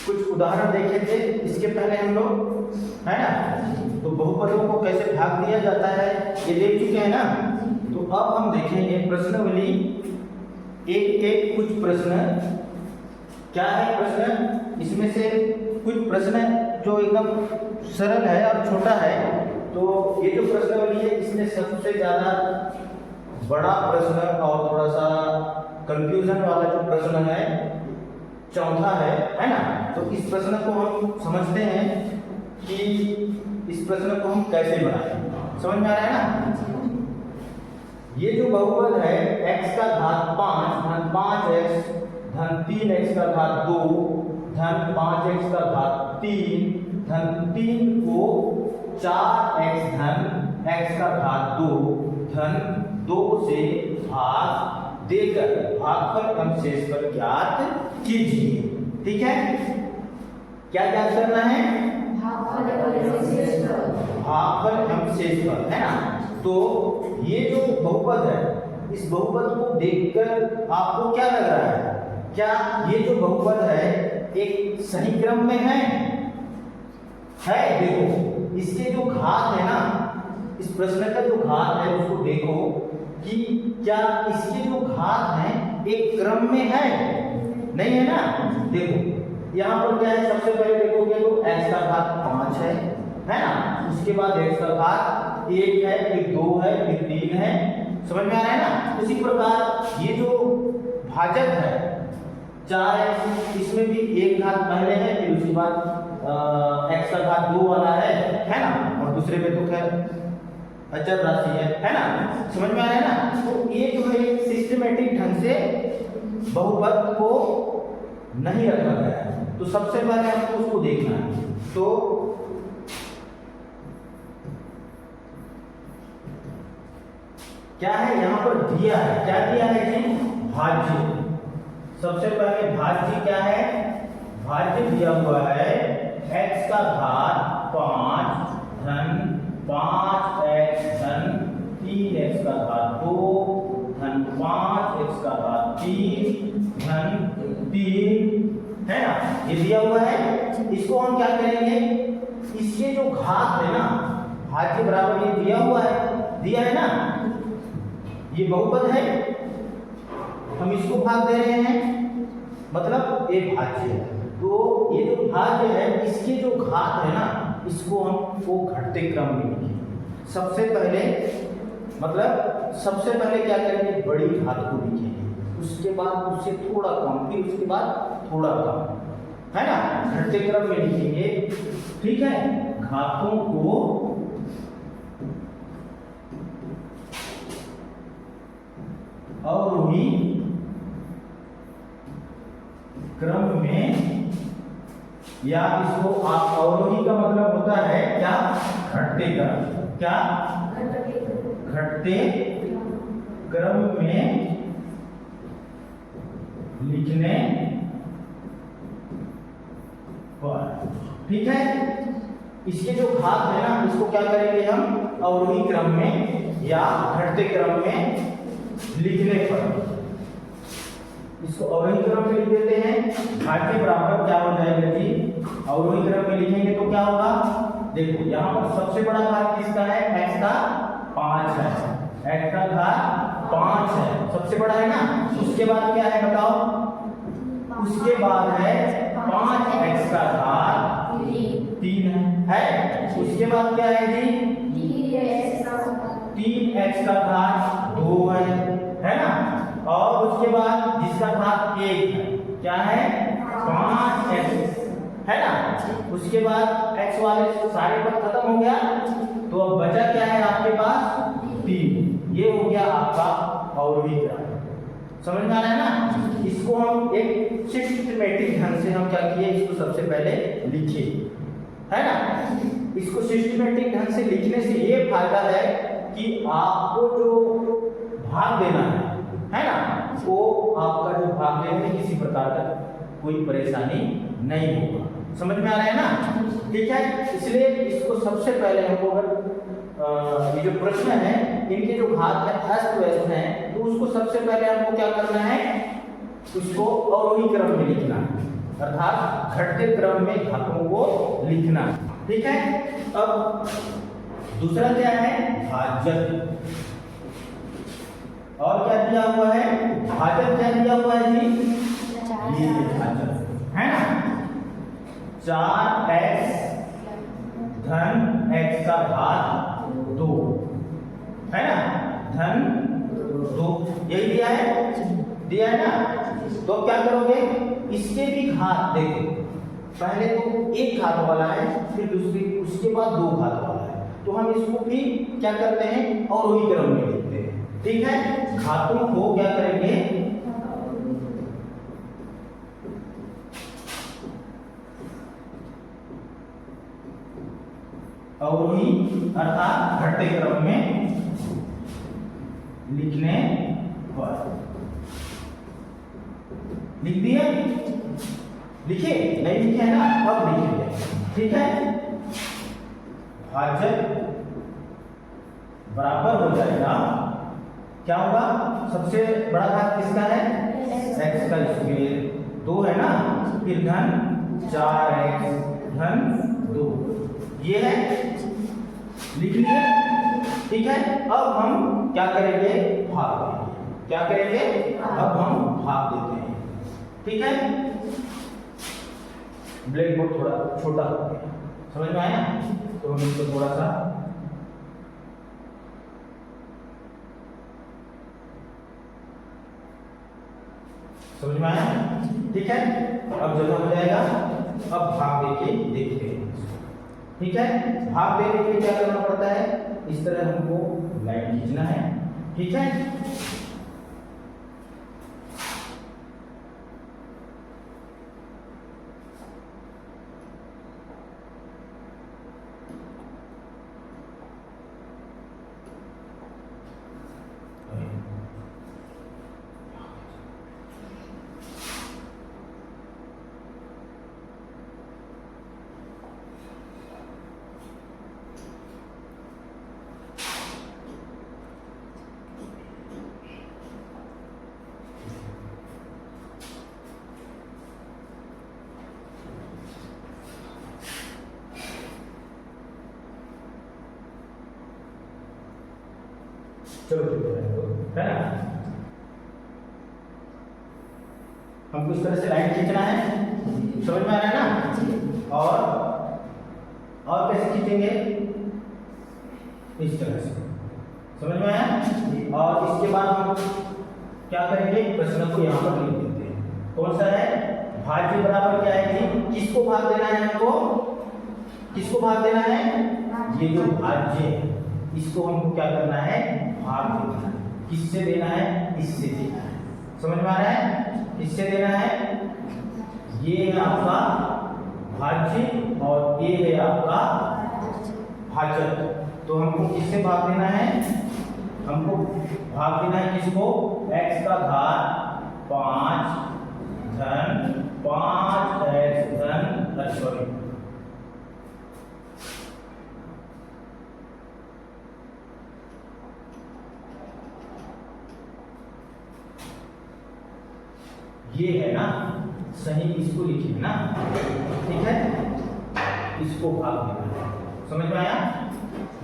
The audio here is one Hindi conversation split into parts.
कुछ उदाहरण देखे थे इसके पहले हम लोग, है ना। तो बहुपदों को कैसे भाग दिया जाता है ये देख चुके हैं ना। तो अब हम देखेंगे प्रश्नावली एक एक कुछ प्रश्न। क्या है प्रश्न, इसमें से कुछ प्रश्न जो एकदम सरल है और छोटा है। तो ये जो प्रश्नावली है इसमें सबसे ज़्यादा बड़ा प्रश्न और थोड़ा सा कंफ्यूजन वाला जो प्रश्न है चौथा है ना। तो इस प्रश्न को हम समझते हैं कि इस प्रश्न को हम कैसे बनाएं। समझ में आ रहा है ना। ये जो बहुपद है x का घात 5 धन 5x धन 3x का घात 2 धन 5x का घात 3 धन 3 को 4x धन x का घात 2 धन 2 से भाग देकर भागफल एवं शेषफल ज्ञात कीजिए। ठीक है, क्या ज्ञात करना है, भागफल एवं शेषफल, है ना। तो ये जो बहुपद है इस बहुपद को देखकर आपको क्या लग रहा है, क्या ये जो बहुपद है एक सही क्रम में है? देखो इसके जो घात है ना, इस प्रश्न का जो घात है उसको देखो कि क्या इसके जो घात हैं एक क्रम में है, नहीं है ना। देखो यहाँ पर क्या है, सबसे पहले देखोगे तो x का घात 5 है ना। उसके बाद x का घात 1 है, फिर 2 है, फिर 3 है। समझ में आ रहा है ना। उसी प्रकार ये जो भाजक है 4x, इसमें भी एक घात पहले है, फिर उसके बाद x का घात 2 वाला है ना। और दूसरे पे तो खैर अचर राशि है ना। समझ में आ रहा है ना। तो ये जो है एक सिस्टमेटिक ढंग से बहुपद को नहीं रखा गया है। तो सबसे पहले हमको उसको देखना है। तो क्या है यहाँ पर दिया है, क्या दिया है जी, भाज्य। सबसे पहले भाज्य क्या है, भाज्य दिया हुआ है x का घात 5 धन 5x धन 3x का घात 2 धन 5x का घात 3 धन 3, है ना। ये दिया हुआ है। इसको हम क्या करेंगे, इसके जो घात है ना, भाज्य बराबर ये दिया हुआ है, दिया है ना, ये बहुपद है, हम इसको भाग दे रहे हैं, मतलब ये भाज्य है। तो ये जो भाज्य है इसके जो घात है ना, इसको हम वो घटते क्रम में लिखेंगे। सबसे पहले मतलब सबसे पहले क्या करेंगे, बड़ी घात को लिखेंगे, उसके बाद उससे थोड़ा कम, फिर उसके बाद थोड़ा कम, है ना, घटते क्रम में लिखेंगे। ठीक है, घातों को अवरोही क्रम में, या इसको आप अवरोही का मतलब होता है क्या, घटते क्रम, क्या घटते क्रम में लिखने पर। ठीक है, इसके जो घात है ना, इसको क्या करेंगे हम अवरोही क्रम में या घटते क्रम में लिखने पर। इसको अवरोही क्रम में लिख देते हैं। घात के बराबर क्या हो जाएगा जी, अवरोही क्रम में लिखेंगे तो क्या होगा, देखो यहाँ पर सबसे बड़ा घात किसका है, x का 5 है, x का घात 5 है, सबसे बड़ा है ना। उसके बाद क्या है बताओ, उसके बाद है 5x का घात 3 है। उसके बाद क्या है जी, 3x का घात 2 है ना। और उसके बाद जिसका घात 1 है, क्या है 5x, है ना। उसके बाद x वाले सारे पद खत्म हो गया, तो अब बचा क्या है आपके पास 3। ये हो गया आपका अवरोही क्रम। समझ में आ रहा है ना। इसको हम एक सिस्टमेटिक ढंग से हम क्या किए, इसको सबसे पहले लिखिए, है ना। इसको सिस्टमेटिक ढंग से लिखने से ये फायदा है कि आपको जो भाग देना है ना, वो आपका जो भाग देने में किसी प्रकार का कोई परेशानी नहीं होगा। समझ में आ रहा है ना। ठीक है, इसलिए इसको सबसे पहले हमको अगर ये जो प्रश्न है इनके जो घात है अस्त व्यस्त हैं, तो उसको सबसे पहले हमको क्या करना है, उसको अवरोही क्रम में लिखना है। अर्थात घटते क्रम में घातों को लिखना। ठीक है, अब दूसरा क्या है, भाजक। और क्या दिया हुआ है, भाजक क्या दिया हुआ है जी, ये भाजक है ना, 4x धन x का घात 2 है ना, धन 2, यही दिया है ना। तो क्या करोगे, इसके भी घात देखो, पहले तो एक घात वाला है, फिर दूसरी, उसके बाद 2 घात वाला है, तो हम इसको भी क्या करते हैं, और वही क्रम में लिखते हैं। ठीक है, घातों को क्या करेंगे, अवरोही अर्थात घटते क्रम में लिखने पर। लिख दिए, लिखे नहीं लिखे है ना, अब लिखेंगे। ठीक है, भाजक बराबर हो जाएगा, क्या होगा, सबसे बड़ा घात किसका है, x का स्क्वायर 2 है ना, फिर धन 4x धन 2, ये है, लिख लिए। ठीक है, अब हम क्या करेंगे, भाग देंगे। क्या करेंगे, अब हम भाग देते हैं। ठीक है, ब्लैक बोर्ड थोड़ा छोटा हो गया, समझ में आया, तो हम इसको थोड़ा सा समझ में आया। ठीक है, अब जगह हो जाएगा, अब भाग देके देखते हैं। ठीक है, भाग देने के लिए क्या करना पड़ता है, इस तरह हमको लाइन खींचना है। ठीक है, चलो है ना, हमको इस तरह से लाइन खींचना है, समझ में आ रहा है ना। और कैसे खींचेंगे, इस तरह से, समझ में आया। और इसके बाद हम क्या करेंगे, प्रश्न को यहाँ पर लिख देते हैं। कौन सा है, भाज्य बराबर क्या है जी, किसको भाग देना है हमको, किसको भाग देना है, ये जो भाज्य है इसको हमको क्या करना है, भाग देना है। किससे देना है, इससे देना है, समझ में आ रहा है, इससे देना है। ये है आपका भाज्य और ये है आपका भाजक, तो हमको किससे भाग देना है, हमको भाग देना है किसको, x का घात 5 धन 5x धन सॉरी ये है ना, सही इसको लिखिए ना। ठीक है, इसको भाग देना है, समझ में आया।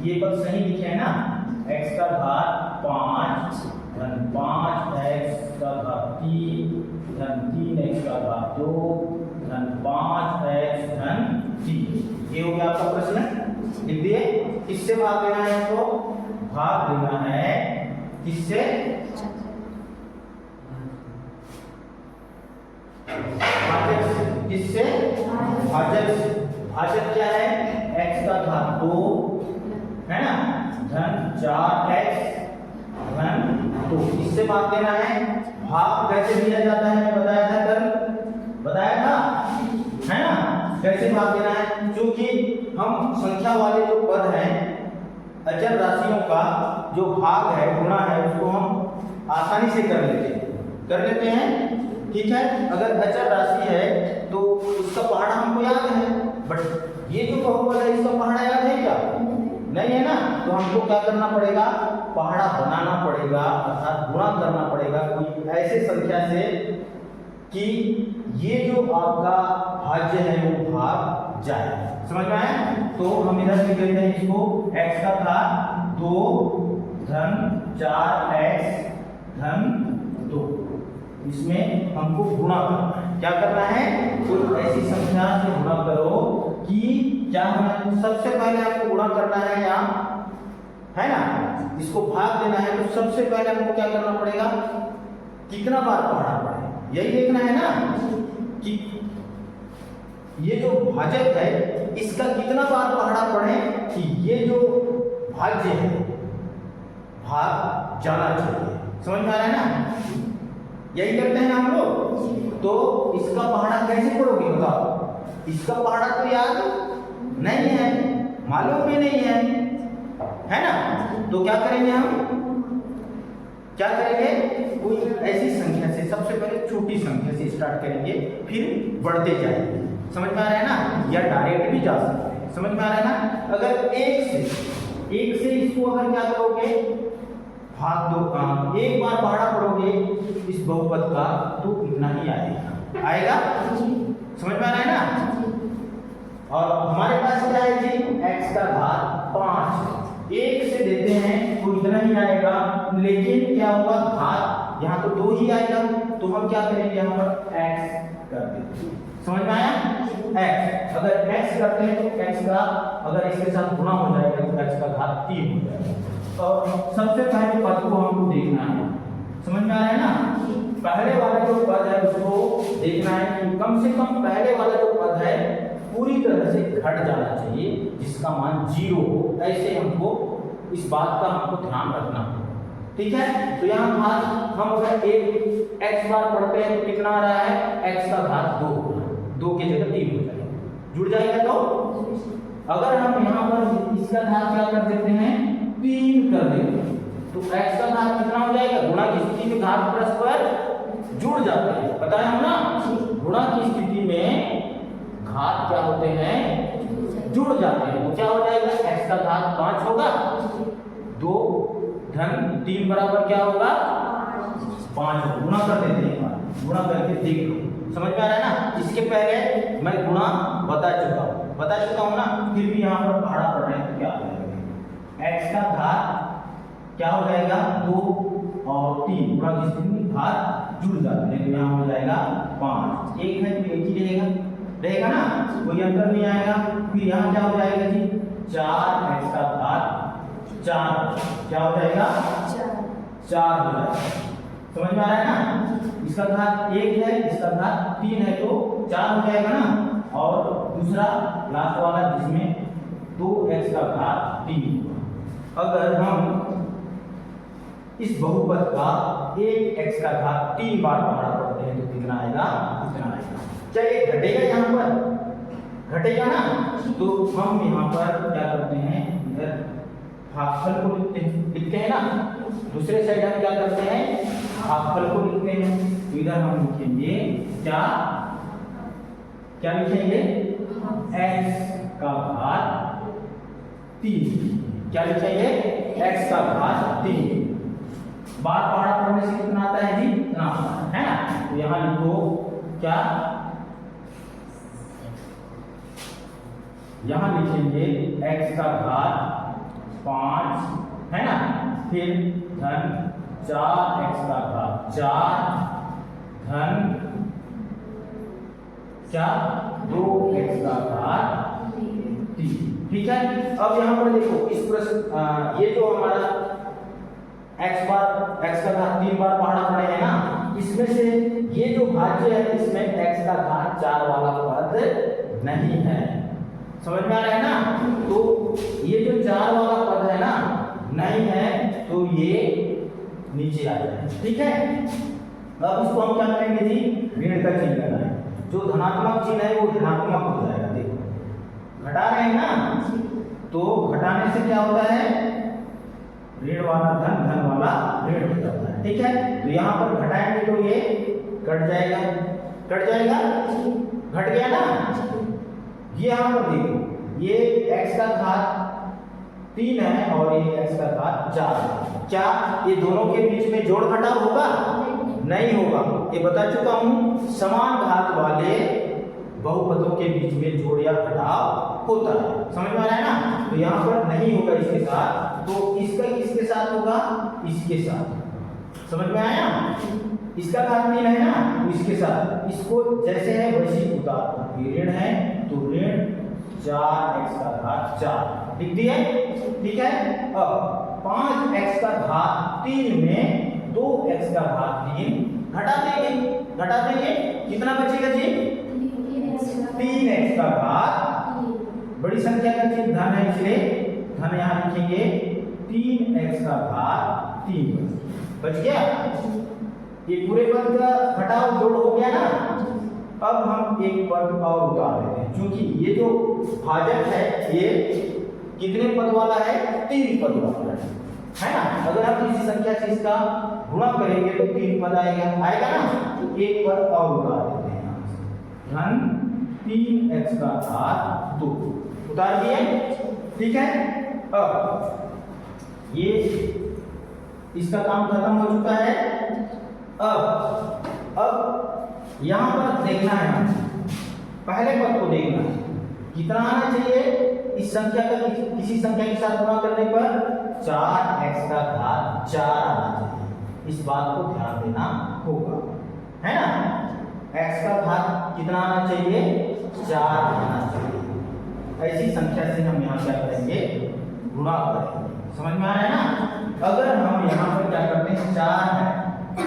ये पद सही लिखे है ना, x का घात 5 धन 5x का घात 3 धन 3x का घात 2 धन 5x धन 3, ये हो गया आपका प्रश्न। लिख दिए, किससे भाग देना है, तो भाग देना है किससे, भाजक, किससे, भाजक से। भाजक क्या है, x का घात 2 है ना, धन 4x धन 2, इससे भाग देना है। भाग कैसे दिया जाता है, मैं बताया था कल, बताया था है ना, कैसे भाग देना है, क्योंकि हम संख्या वाले जो पद हैं, अचर राशियों का जो भाग है, गुणा है, उसको हम आसानी से कर लेते हैं। ठीक है, अगर अचर राशि है तो उसका पहाड़ा हमको याद है, बट ये जो बहुपद है इसका पहाड़ा याद है क्या, नहीं है ना, तो हमको क्या करना पड़ेगा, पहाड़ा बनाना पड़ेगा, अर्थात गुणा करना पड़ेगा कोई ऐसे संख्या से कि ये जो आपका भाज्य है वो भाग जाए। समझ में आया? तो हम इधर लिख लेते हैं इसको, x का घात 2 धन 4x धन 2। इसमें हमको गुणा करना है। क्या करना है? कोई ऐसी संख्या से गुणा करो कि क्या होना, सबसे पहले आपको गुणा करना है यहाँ, है ना, इसको भाग देना है। तो सबसे पहले हमको क्या करना पड़ेगा, कितना बार पढ़ना पड़ेगा, यही देखना है ना कि ये जो भाजक है इसका कितना बार पढ़ना पड़े कि ये जो भाज्य है भाग जाना चाहिए। समझ में आ रहा है ना? यही करते हैं हम लोग। तो इसका पहाड़ा कैसे पढ़ोगे बताओ? इसका पहाड़ा तो याद नहीं है, मालूम भी नहीं है ना? तो क्या करेंगे हम, क्या करेंगे, कोई ऐसी संख्या से, सबसे पहले छोटी संख्या से स्टार्ट करेंगे, फिर बढ़ते जाएंगे। समझ में आ रहा है ना? या डायरेक्ट भी जा सकते हैं। समझ में आ रहा है ना? अगर एक से इसको अगर क्या करोगे, भाग दो, एक बार पहाड़ा पढ़ोगे इस बहुपद का तो इतना ही आएगा। समझ में आ रहा है ना? और हमारे पास क्या है जी, x का घात 5, एक से देते हैं तो इतना ही आएगा, लेकिन क्या होगा, घात यहाँ तो 2 ही आएगा, तो हम क्या करेंगे, यहाँ पर x कर देते हैं। समझ में आया? x, अगर x करते हैं तो x का अगर इसके साथ गुणा हो जाएगा तो x का घात 3 हो जाएगा। और सबसे पहले पद को हमको देखना है। समझ में आ रहा है ना? पहले वाला जो पद है उसको देखना है कि कम से कम पहले वाला जो पद है पूरी तरह से घट जाना चाहिए, जिसका मान 0 हो। ऐसे हमको इस बात का हमको ध्यान रखना होगा। ठीक है? तो यहाँ हम अगर एक x बार पढ़ते हैं तो कितना आ रहा है, x का घात 2 की जगह 3 हो जाएगा, जुड़ जाएगा। तो अगर हम यहाँ पर इसका घात क्या कर देते हैं, 3 कर देते हैं, तो x का घात कितना हो जाएगा, गुणा की स्थिति में घात परस्पर जुड़ जाते हैं। पता है हम ना, गुणा की स्थिति में घात क्या होते हैं, जुड़ जाते हैं। तो क्या हो जाएगा, x का घात 5 होगा, 2 धन 3 बराबर क्या होगा, 5। गुणा कर देते हैं, गुणा करके देख लो। समझ में आ रहा है ना? इसके पहले मैं गुणा बता चुका हूं ना, फिर भी यहाँ पर भाड़ा पड़ रहे हैं तो क्या हो जाएगा, x का घात क्या हो जाएगा, 2 और 3 गुणा की स्थिति में घात जुड़ जाते हैं, तो यहाँ हो जाएगा 5। एक है तो एक ही रहेगा ना, कोई अंतर नहीं आएगा। फिर यहाँ क्या हो जाएगा जी, 4x का घात 4, क्या हो जाएगा, 4 हो जाएगा। समझ में आ रहा है ना? इसका घात 1 है, इसका घात 3 है, तो 4 हो जाएगा ना। और दूसरा लास्ट वाला जिसमें 2x का घात 3, अगर हम इस बहुपद का 1x का घात 3 बार पहाड़ा पढ़ते हैं तो कितना आएगा, कितना आएगा। क्या ये घटेगा, यहाँ पर घटेगा ना? तो हम यहाँ पर क्या करते हैं, इधर भागफल को लिखते हैं ना, दूसरे साइड हम क्या करते हैं, भागफल को लिखते हैं। तो इधर हम लिखेंगे क्या लिखेंगे, x का घात 3। क्या लिखेंगे, x का घात 3। बार पहाड़ा पढ़ने से कितना आता है जी, इतना आता है ना। तो यहाँ लिखो क्या, यहाँ लिखेंगे x का घात 5 है ना, फिर धन 4x का घात 4 धन क्या, 2x का घात 3। ठीक है? अब यहाँ पर देखो इस प्रश्न, ये जो हमारा x का घात 3 बार पहाड़ा पड़े हैं ना, इसमें से ये जो भाज्य है इसमें x का घात 4 वाला पद नहीं है। समझ में आ रहा है ना? तो ये जो 4 वाला पद है ना, नहीं है, तो ये नीचे आ जाए। ठीक है? अब इसको हम क्या करेंगे जी, ऋण का चिन्ह करना है। जो धनात्मक चिन्ह है वो ऋणात्मक हो जाएगा। देखो घटा रहे हैं ना, तो घटाने से क्या होता है, ऋण वाला धन, धन वाला ऋण हो जाता है। ठीक है? तो यहाँ पर घटाएंगे तो ये कट जाएगा, घट गया ना। ये यहाँ पर देखो, ये x का घात 3 है और ये x का घात 4 है। क्या ये दोनों के बीच में जोड़ घटाव होगा? नहीं होगा। ये बता चुका हूं, समान घात वाले बहुपदों के बीच में जोड़ या घटाव होता है। समझ में आ रहा है ना? तो यहाँ पर नहीं होगा इसके साथ, तो इसका किसके साथ होगा? इसके साथ। समझ में आया? इसका घात 3 है ना, तो इसके साथ इसको जैसे है वैसी उतार। ऋण है तो ऋण 4x का घात 4 लिख दिए, ठीक है। अब 5x का घात 3 में 2x का घात 3 घटा देंगे, कितना बचेगा जी? 3x का घात, बड़ी संख्या का चिन्ह धन है इसलिए धन यहाँ लिखेंगे, 3x का घात 3 बच गया। ये पूरे पद का घटाव जोड़ हो गया ना। अब हम एक पद और उतार देते हैं, क्योंकि ये जो भाजक है ये कितने पद वाला है? 3 पद वाला है ना। अगर हम किसी संख्या से इसका गुणा करेंगे तो 3 पद आएगा ना। तो एक पद और उतार देते हैं, धन 3x का घात 2 उतार दिए, ठीक है। अब ये इसका काम खत्म हो चुका है। अब यहां पर देखना है, पहले पद को देखना है, कितना आना चाहिए? इस संख्या का किसी संख्या के साथ गुणा करने पर 4x का घात 4 आना चाहिए। इस बात को ध्यान देना होगा, है ना। x का घात कितना आना चाहिए? 4 आना चाहिए। ऐसी संख्या से हम यहाँ क्या करेंगे? गुणा करेंगे। समझ में आ रहा है ना? अगर हम यहाँ पर क्या करते हैं, 4 है तो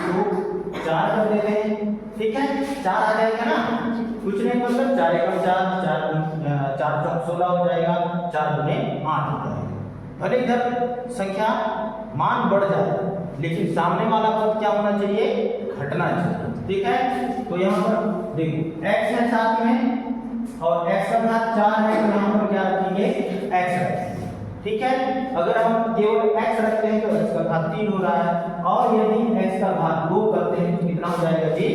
4 कर देते हैं, ठीक है। 4 आ जाएगा ना, कुछ नहीं मतलब 4 एकम 4 4 16 हो जाएगा, 4 दूने 8 हो जाएगा। भले इधर संख्या मान बढ़ जाए लेकिन सामने वाला पद क्या होना चाहिए? घटना चाहिए, ठीक है। तो यहाँ पर देखो x है साथ में और x का घात 4 है, तो यहाँ पर क्या रखेंगे? x रखेंगे, ठीक है। अगर हम केवल x रखते हैं तो x का घात 3 हो रहा है, और यदि x का घात 2 करते हैं तो कितना हो जाएगा जी?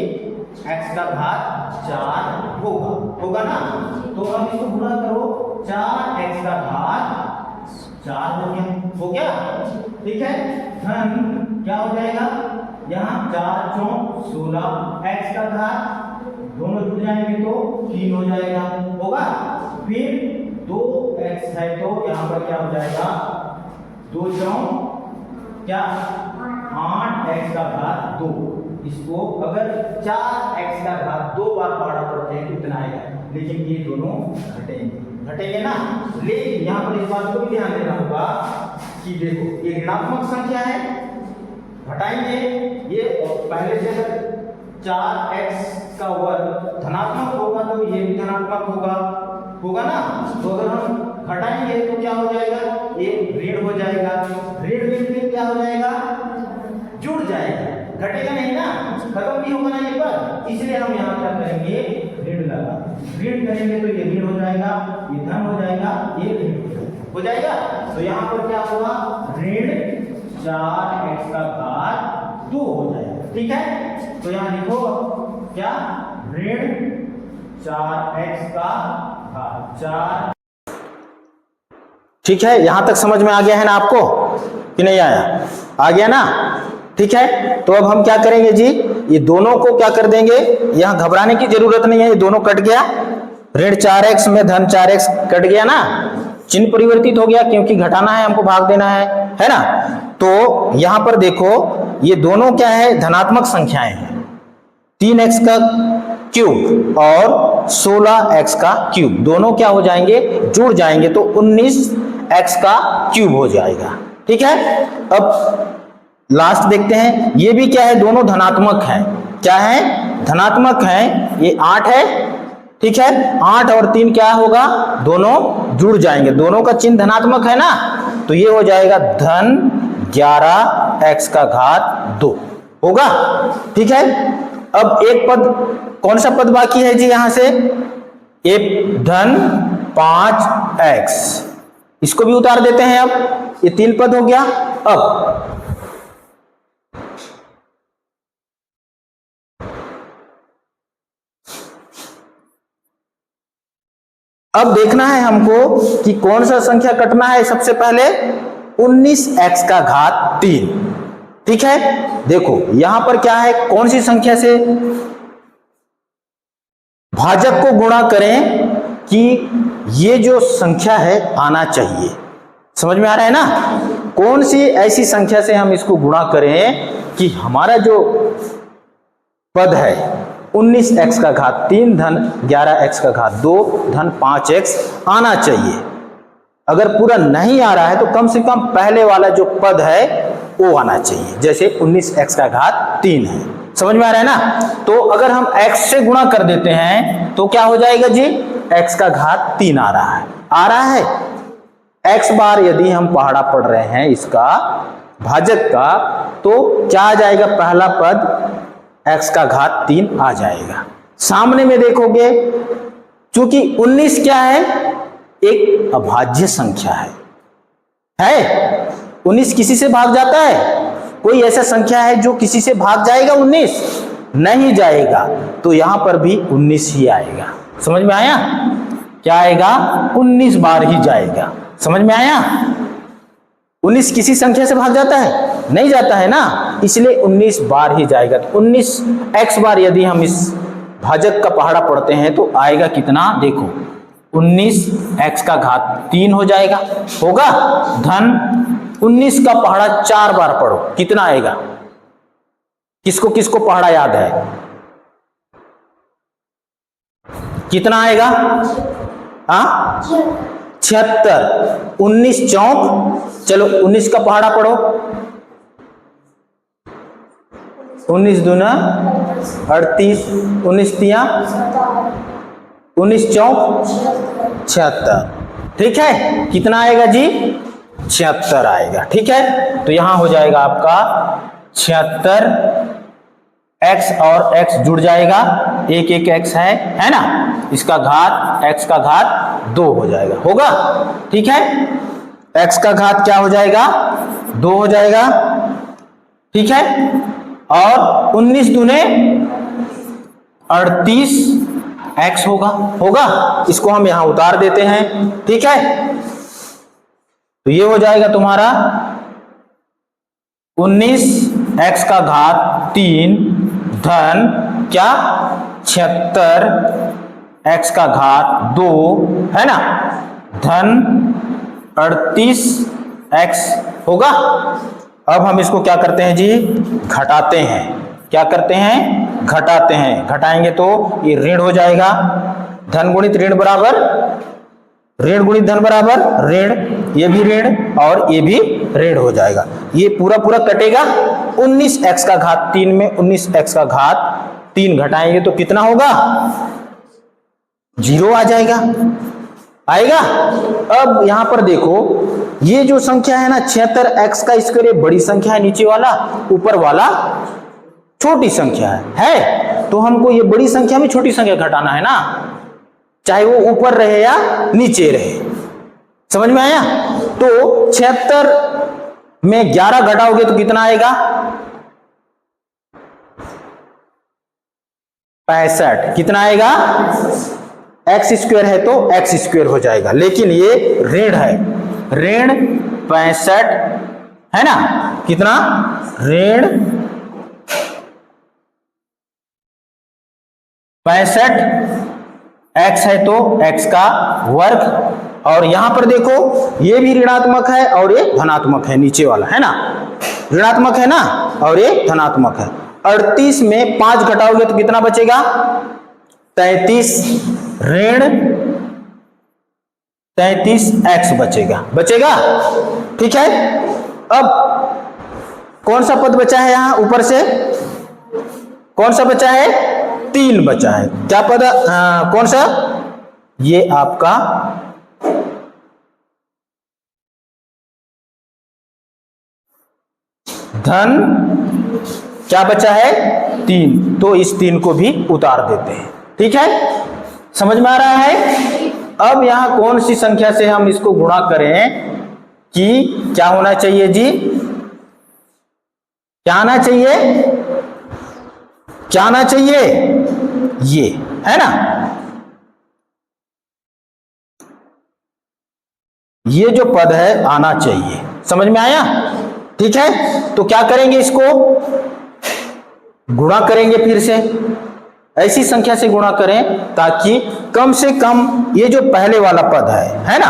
x का घात 4 होगा ना। तो अब इसको गुणा करो, 4x का घात 4 हो गया, ठीक है। धन क्या हो जाएगा? यहाँ 4 चौक 16, x का घात दोनों जुड़ जाएंगे तो 3 हो जाएगा, होगा। फिर 2x है तो यहाँ पर क्या हो जाएगा? 2 चौक क्या 8x का घात 2। इसको अगर 4x का घात 2 बार पढ़ा पड़ते हैं तो इतना आएगा, लेकिन ये दोनों घटेंगे ना। लेकिन यहाँ पर इस बात को भी ध्यान देना होगा कि देखो ये ऋणात्मक संख्या है, घटाएंगे ये, और पहले से अगर 4x का वर्ग धनात्मक होगा तो ये भी धनात्मक होगा ना। तो अगर हम घटाएंगे तो क्या हो जाएगा? ये ऋण हो जाएगा, ऋण फिर क्या हो जाएगा? जुड़ जाएगा, घटेगा नहीं ना, खत्म नहीं होगा ना ये पर। इसलिए हम यहाँ क्या करेंगे? ऋण लगा, ऋण करेंगे तो ये ऋण हो जाएगा, ये धन हो जाएगा, ये ऋण हो जाएगा। तो यहाँ पर क्या होगा? ऋण 4x का घात 2 हो जाएगा, ठीक है। तो यहाँ लिखो क्या? ऋण 4x का घात 4, ठीक है। यहां तक समझ में आ गया है ना आपको कि नहीं आया? आ गया ना, ठीक है। तो अब हम क्या करेंगे जी? ये दोनों को क्या कर देंगे? यहां घबराने की जरूरत नहीं है, ये दोनों कट गया, ऋण 4x में धन 4x कट गया ना, चिन्ह परिवर्तित हो गया क्योंकि घटाना है हमको, भाग देना है ना। तो यहां पर देखो ये दोनों क्या है? धनात्मक संख्याएं हैं, 3x का क्यूब और 16x का क्यूब, दोनों क्या हो जाएंगे? जुड़ जाएंगे तो 19x का क्यूब हो जाएगा, ठीक है। अब लास्ट देखते हैं, ये भी क्या है? दोनों धनात्मक हैं, क्या है? धनात्मक हैं। ये 8 है, ठीक है। 8 और 3 क्या होगा? दोनों जुड़ जाएंगे, दोनों का चिन्ह धनात्मक है ना, तो ये हो जाएगा धन 11x का घात 2 होगा, ठीक है। अब एक पद, कौन सा पद बाकी है जी? यहां से एक धन 5x, इसको भी उतार देते हैं। अब ये 3 पद हो गया। अब देखना है हमको कि कौन सा संख्या कटना है। सबसे पहले 19x का घात 3, ठीक है, देखो यहां पर क्या है, कौन सी संख्या से भाजक को गुणा करें कि ये जो संख्या है आना चाहिए। समझ में आ रहा है ना, कौन सी ऐसी संख्या से हम इसको गुणा करें कि हमारा जो पद है 19x का घात 3 धन 11x का घात 2 धन 5x आना चाहिए। अगर पूरा नहीं आ रहा है तो कम से कम पहले वाला जो पद है वो आना चाहिए, जैसे 19x का घात 3 है। समझ में आ रहा है ना, तो अगर हम x से गुणा कर देते हैं तो क्या हो जाएगा जी, x का घात 3 आ रहा है x बार यदि हम पहाड़ा पढ़ रहे हैं इसका भाजक का, तो क्या आ जाएगा, पहला पद x का घात 3 आ जाएगा। सामने में देखोगे चूंकि 19 क्या है, एक अभाज्य संख्या है 19 किसी से भाग जाता है, कोई ऐसा संख्या है जो किसी से भाग जाएगा, 19 नहीं जाएगा, तो यहां पर भी 19 ही आएगा। समझ में आया, क्या आएगा, 19 बार ही जाएगा। समझ में आया, 19 किसी संख्या से भाग जाता है, नहीं जाता है ना, इसलिए 19 बार ही जाएगा। तो 19x बार यदि हम इस भाजक का पहाड़ा पढ़ते हैं तो आएगा कितना, देखो 19x का घात 3 हो जाएगा, होगा, धन 19 का पहाड़ा 4 बार पढ़ो, कितना आएगा, किसको किसको पहाड़ा याद है, कितना आएगा, 76, 19 चौक, चलो 19 का पहाड़ा पढ़ो, 19 दूना 38, 19 तिया 19 चौक 76, ठीक है, कितना आएगा जी, 76 आएगा। ठीक है, तो यहां हो जाएगा आपका 76, x और x जुड़ जाएगा, एक एक x है ना, इसका घात x का घात 2 हो जाएगा, होगा, ठीक है, x का घात क्या हो जाएगा, 2 हो जाएगा, ठीक है, और 19 दूने 38 x होगा, इसको हम यहां उतार देते हैं, ठीक है, तो ये हो जाएगा तुम्हारा 19x का घात 3 धन क्या 76 x का घात 2 है ना, धन 38 x होगा। अब हम इसको क्या करते हैं जी, घटाते हैं, क्या करते हैं, घटाते हैं, घटाएंगे तो ये ऋण हो जाएगा, धन गुणित ऋण बराबर ऋण गुणित धन बराबर ऋण, ये भी ऋण और ये भी ऋण हो जाएगा, ये पूरा पूरा कटेगा। 19x का घात 3 में 19x का घात 3 घटाएंगे तो कितना होगा, 0 आ जाएगा, आएगा। अब यहां पर देखो ये जो संख्या है ना 76x का स्क्वायर बड़ी संख्या है, नीचे वाला, ऊपर वाला छोटी संख्या है, तो हमको ये बड़ी संख्या में छोटी संख्या घटाना है ना, चाहे वो ऊपर रहे या नीचे रहे। समझ में आया, तो 76 में 11 घटाओगे तो कितना आएगा, 65, कितना आएगा, एक्स स्क्वायर है तो एक्स स्क्वायर हो जाएगा, लेकिन ये ऋण है, ऋण 65 है ना, कितना, ऋण 65, एक्स है तो एक्स का वर्ग, और यहां पर देखो ये भी ऋणात्मक है और ये धनात्मक है, नीचे वाला है ना, ऋणात्मक है ना और ये धनात्मक है। 38 में 5 घटाओगे तो कितना बचेगा, 33, ऋण 33x बचेगा, ठीक है। अब कौन सा पद बचा है, यहां ऊपर से कौन सा बचा है, 3 बचा है, क्या पद, कौन सा, ये आपका धन, क्या बचा है, 3, तो इस 3 को भी उतार देते हैं, ठीक है, समझ में आ रहा है। अब यहां कौन सी संख्या से हम इसको गुणा करें कि क्या होना चाहिए जी, क्या आना चाहिए, क्या आना चाहिए, ये है ना, ये जो पद है आना चाहिए, समझ में आया। ठीक है, तो क्या करेंगे, इसको गुणा करेंगे, फिर से ऐसी संख्या से गुणा करें ताकि कम से कम ये जो पहले वाला पद है ना,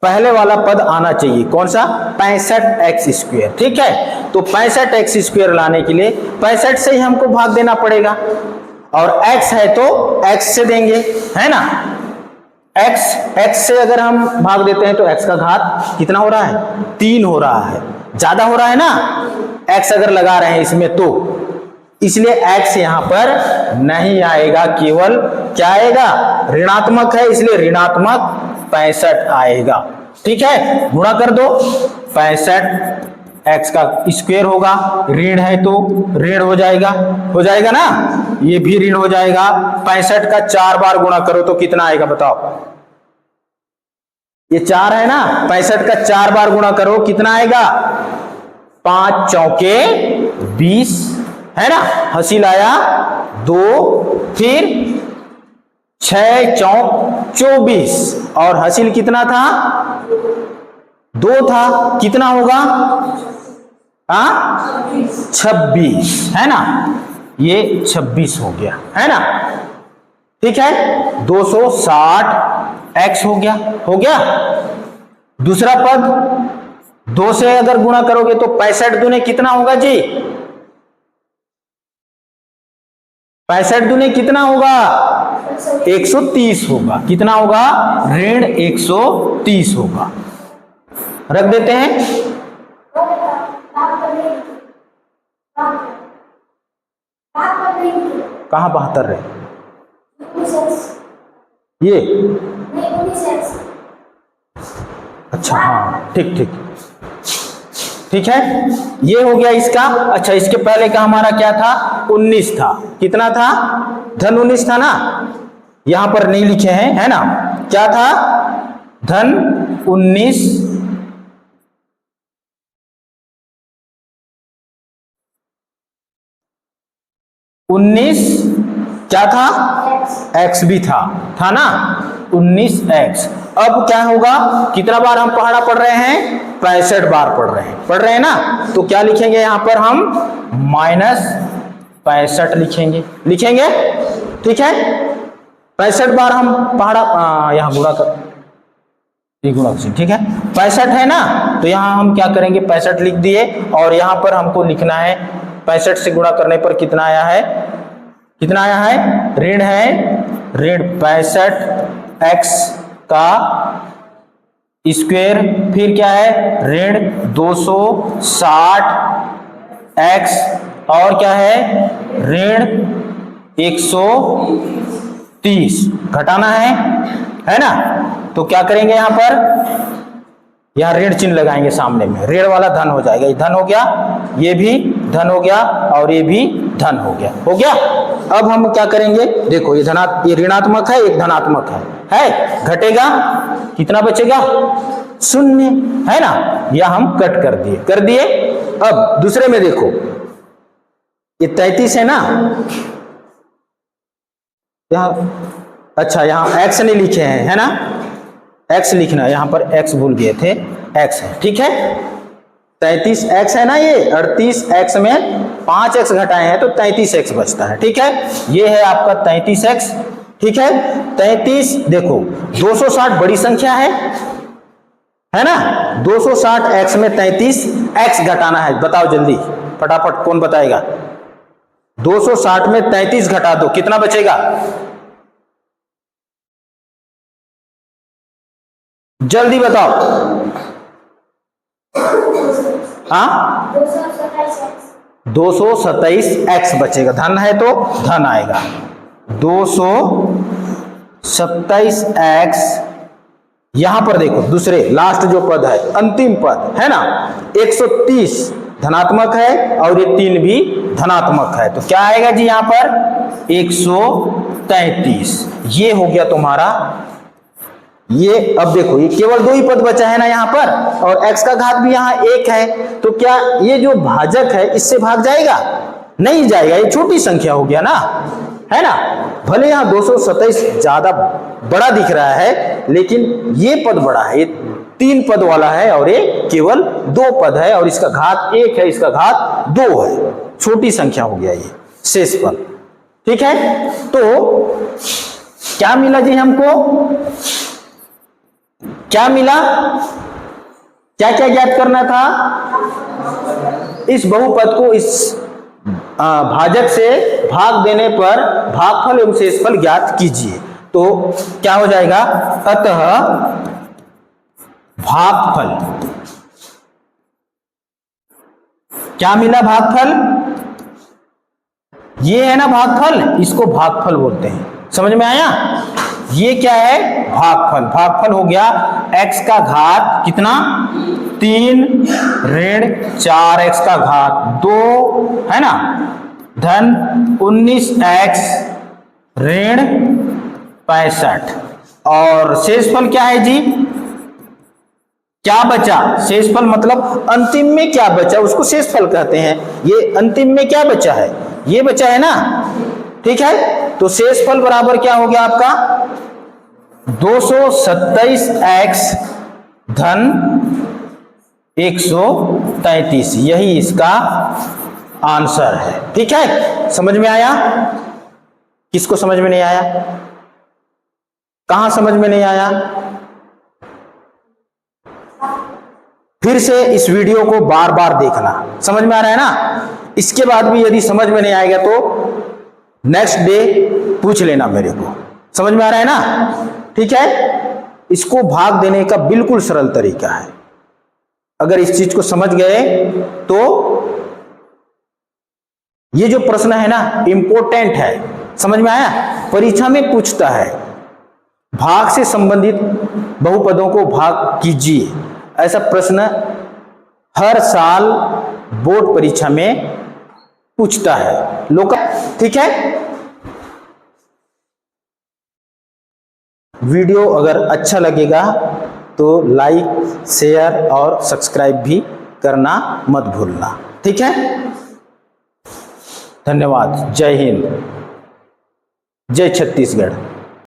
पहले वाला पद आना चाहिए। कौन सा? 65x²। ठीक है, तो 65x² लाने के लिए 65 से ही हमको भाग देना पड़ेगा, और x है तो x से देंगे, है ना। x से अगर हम भाग देते हैं तो x का घात कितना हो रहा है? 3 हो रहा है, ज्यादा हो रहा है ना, x अगर लगा रहे हैं इसमें तो, इसलिए x यहां पर नहीं आएगा, केवल क्या आएगा? ऋणात्मक है, इसलिए ऋणात्मक 65 आएगा। ठीक है, गुणा कर दो, 65 x का स्क्वायर होगा, ऋण है तो ऋण हो जाएगा ना, ये भी ऋण हो जाएगा। 65 का 4 बार गुणा करो तो कितना आएगा बताओ? ये 4 है ना, 65 का 4 बार गुणा करो कितना आएगा? 5 चौके 20, है ना, हासिल आया 2, फिर 6 चौक 24, और हासिल कितना था? 2 था, कितना होगा? 26, है ना, ये 26 हो गया, है ना। ठीक है, 260x हो गया। दूसरा पद 2 से अगर गुणा करोगे तो 65 दूने कितना होगा जी? 65 दूने कितना होगा? 130 होगा। कितना होगा? ऋण 130 होगा। रख देते हैं, कहां 72 रहे ये? अच्छा हाँ, ठीक है, ये हो गया इसका। अच्छा, इसके पहले का हमारा क्या था? 19 था। कितना था? धन 19 था ना, यहां पर नहीं लिखे हैं, है ना। क्या था? धन 19, क्या था? x भी था ना, 19x। अब क्या होगा? कितना बार हम पहाड़ा पढ़ रहे हैं? 65 बार पढ़ रहे हैं ना, तो क्या लिखेंगे यहाँ पर हम? -65 लिखेंगे। ठीक है, 65 बार हम पहाड़ा यहाँ गुणा कर, ठीक है, 65 है ना, तो यहाँ हम क्या करेंगे? 65 लिख दिए, और यहाँ पर हमको लिखना है 65 से गुणा करने पर कितना आया है? ऋण है, ऋण 65x का स्क्वायर, फिर क्या है? ऋण 260x, और क्या है? ऋण 130 घटाना है ना। तो क्या करेंगे यहाँ पर? यहाँ ऋण चिन्ह लगाएंगे सामने में, ऋण वाला धन हो जाएगा, ये धन हो गया, ये भी धन हो गया, और ये भी धन हो गया। अब हम क्या करेंगे? देखो, ये ऋणात्मक है, एक धनात्मक है, घटेगा, कितना बचेगा? 0, है ना, या हम कट कर दिए। अब दूसरे में देखो, ये 33 है ना, यहाँ, अच्छा यहाँ x नहीं लिखे हैं, है ना, x लिखना, यहां पर x भूल गए थे, x है। ठीक है, 33x है ना, ये 38x में 5x घटाए हैं तो 33x बचता है। ठीक है, ये है आपका 33x। ठीक है, 33, देखो 260 बड़ी संख्या है ना, 260x में 33x घटाना है, बताओ जल्दी फटाफट, कौन बताएगा? 260 में 33 घटा दो, कितना बचेगा? जल्दी बताओ। हाँ, 227x बचेगा, धन है तो धन आएगा, 227x। यहां पर देखो, दूसरे लास्ट जो पद है, अंतिम पद है ना, 130 धनात्मक है, और ये 3 भी धनात्मक है, तो क्या आएगा जी यहाँ पर? 133। ये हो गया तुम्हारा ये। अब देखो, ये केवल 2 ही पद बचा है ना यहाँ पर, और x का घात भी यहाँ 1 है, तो क्या ये जो भाजक है इससे भाग जाएगा? नहीं जाएगा, ये छोटी संख्या हो गया ना, है ना। भले यहाँ 227 ज्यादा बड़ा दिख रहा है, लेकिन ये पद बड़ा है, ये 3 पद वाला है और ये केवल 2 पद है, और इसका घात 1 है, इसका घात 2 है, छोटी संख्या हो गया ये शेषफल। ठीक है, तो क्या मिला जी हमको, क्या मिला, क्या क्या ज्ञात करना था, इस बहुपद को इस भाजक से भाग देने पर भागफल एवं शेषफल ज्ञात कीजिए। तो क्या हो जाएगा, अतः भागफल, क्या मिला, भागफल, ये है ना भागफल, इसको भागफल बोलते हैं, समझ में आया। ये क्या है, भागफल, भागफल हो गया x का घात कितना 3 ऋण 4x का घात 2, है ना, धन 19x ऋण 65, और शेषफल क्या है जी, क्या बचा, शेषफल मतलब अंतिम में क्या बचा उसको शेषफल कहते हैं। ये अंतिम में क्या बचा है, ये बचा है ना, ठीक है। तो शेषफल बराबर क्या हो गया आपका 227x धन 133, यही इसका आंसर है। ठीक है, समझ में आया, किसको समझ में नहीं आया, कहां समझ में नहीं आया, फिर से इस वीडियो को बार बार देखना, समझ में आ रहा है ना। इसके बाद भी यदि समझ में नहीं आएगा तो नेक्स्ट डे पूछ लेना मेरे को, समझ में आ रहा है ना। ठीक है, इसको भाग देने का बिल्कुल सरल तरीका है, अगर इस चीज को समझ गए तो ये जो प्रश्न है ना इंपॉर्टेंट है, समझ में आया, परीक्षा में पूछता है भाग से संबंधित बहुपदों को भाग कीजिए, ऐसा प्रश्न हर साल बोर्ड परीक्षा में पूछता है लोग। ठीक है, वीडियो अगर अच्छा लगेगा तो लाइक शेयर और सब्सक्राइब भी करना मत भूलना। ठीक है, धन्यवाद, जय हिंद, जय छत्तीसगढ़।